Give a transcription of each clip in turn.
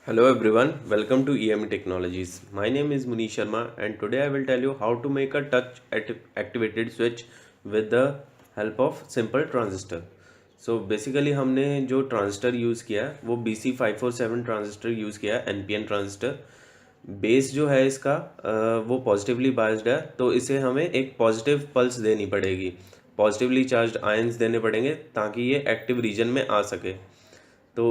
Hello everyone, welcome to EME Technologies. My name is Munish Sharma and today I will tell you how to make a touch activated switch with the help of simple transistor. So basically हमने जो transistor use किया है वो BC547 transistor use किया है, NPN transistor. Base जो है इसका वो पॉजिटिवली बायस्ड है, तो इसे हमें एक पॉजिटिव पल्स देनी पड़ेगी, पॉजिटिवली चार्ज्ड आयंस देने पड़ेंगे ताकि ये एक्टिव रीजन में आ सके। तो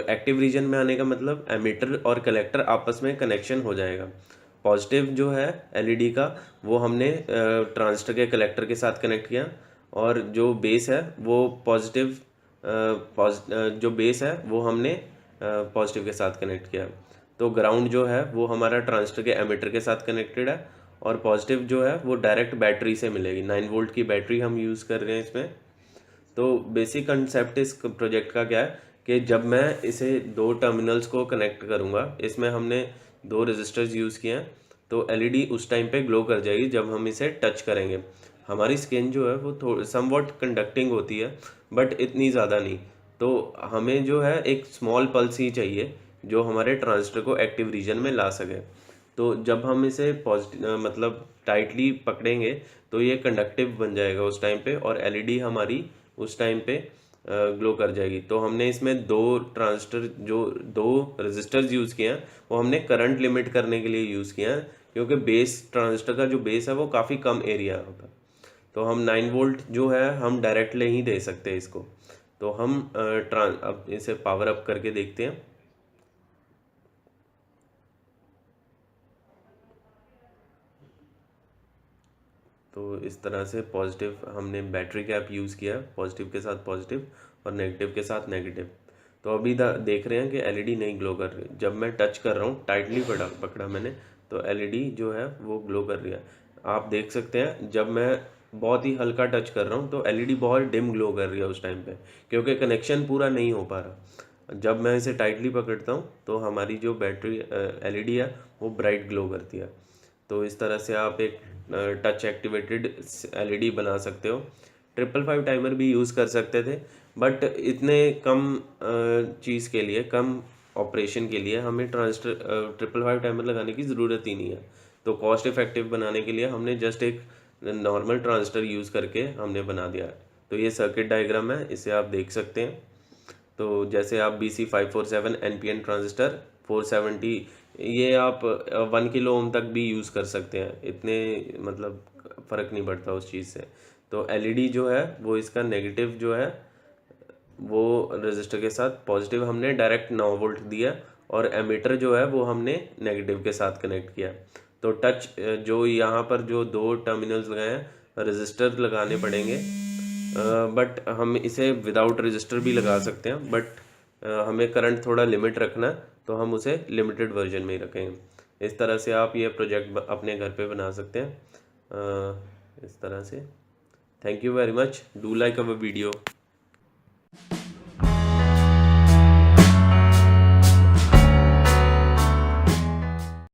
एक्टिव रीजन में आने का मतलब एमीटर और कलेक्टर आपस में कनेक्शन हो जाएगा। पॉजिटिव जो है एलईडी का वो हमने ट्रांजिस्टर के कलेक्टर के साथ कनेक्ट किया, और जो बेस है वो जो बेस है वो हमने पॉजिटिव के साथ कनेक्ट किया। तो ग्राउंड जो है वो हमारा ट्रांजिस्टर के एमीटर के साथ कनेक्टेड है, और पॉजिटिव जो है वो डायरेक्ट बैटरी से मिलेगी। 9 वोल्ट की बैटरी हम यूज़ कर रहे हैं इसमें। तो बेसिक कंसेप्ट इस प्रोजेक्ट का क्या है कि जब मैं इसे दो टर्मिनल्स को कनेक्ट करूँगा, इसमें हमने दो रेजिस्टर्स यूज़ किए हैं, तो एलईडी उस टाइम पे ग्लो कर जाएगी जब हम इसे टच करेंगे। हमारी स्किन जो है वो थोड़ी समवॉट कंडक्टिंग होती है, बट इतनी ज़्यादा नहीं। तो हमें जो है एक स्मॉल पल्स ही चाहिए जो हमारे ट्रांजिस्टर को एक्टिव रीजन में ला सके। तो जब हम इसे पॉजिटिव मतलब टाइटली पकड़ेंगे तो ये कंडक्टिव बन जाएगा उस टाइम पे, और एलईडी हमारी उस टाइम पे ग्लो कर जाएगी। तो हमने इसमें दो ट्रांजिस्टर जो दो रेजिस्टर्स यूज़ किए हैं वो हमने करंट लिमिट करने के लिए यूज़ किए हैं, क्योंकि बेस ट्रांजिस्टर का जो बेस है वो काफ़ी कम एरिया होता है। तो हम 9 वोल्ट जो है हम डायरेक्ट ले ही दे सकते हैं इसको। तो हम अब इसे पावर अप करके देखते हैं। तो इस तरह से पॉजिटिव हमने बैटरी कैप यूज़ किया है, पॉजिटिव के साथ पॉजिटिव और नेगेटिव के साथ नेगेटिव। तो अभी देख रहे हैं कि एलईडी नहीं ग्लो कर रही। जब मैं टच कर रहा हूँ, टाइटली पकड़ा मैंने, तो एलईडी जो है वो ग्लो कर रही है। आप देख सकते हैं जब मैं बहुत ही हल्का टच कर रहा हूँ तो एलईडी बहुत डिम ग्लो कर रही है उस टाइम पे, क्योंकि कनेक्शन पूरा नहीं हो पा रहा। जब मैं इसे टाइटली पकड़ता हूँ तो हमारी जो बैटरी एलईडी है वो ब्राइट ग्लो करती है। तो इस तरह से आप एक टच एक्टिवेटेड एलईडी बना सकते हो। 555 टाइमर भी यूज़ कर सकते थे, बट इतने कम चीज़ के लिए, कम ऑपरेशन के लिए हमें ट्रांजिस्टर 555 टाइमर लगाने की ज़रूरत ही नहीं है। तो कॉस्ट इफेक्टिव बनाने के लिए हमने जस्ट एक नॉर्मल ट्रांजिस्टर यूज़ करके हमने बना दिया है। तो ये सर्किट डायग्राम है, इसे आप देख सकते हैं। तो जैसे आप BC547 NPN ट्रांजिस्टर 470, ये आप 1 किलो ओम तक भी यूज़ कर सकते हैं, इतने मतलब फ़र्क नहीं पड़ता उस चीज़ से। तो एलईडी जो है वो इसका नेगेटिव जो है वो रेजिस्टर के साथ, पॉजिटिव हमने डायरेक्ट 9 वोल्ट दिया, और एमीटर जो है वो हमने नेगेटिव के साथ कनेक्ट किया। तो टच जो यहाँ पर जो दो टर्मिनल्स लगाए हैं, रेजिस्टर लगाने पड़ेंगे, बट हम इसे विदाउट रजिस्टर भी लगा सकते हैं, बट हमें करंट थोड़ा लिमिट रखना है तो हम उसे लिमिटेड वर्जन में ही रखेंगे। इस तरह से आप ये प्रोजेक्ट अपने घर पे बना सकते हैं इस तरह से। Thank you very much, do like our video.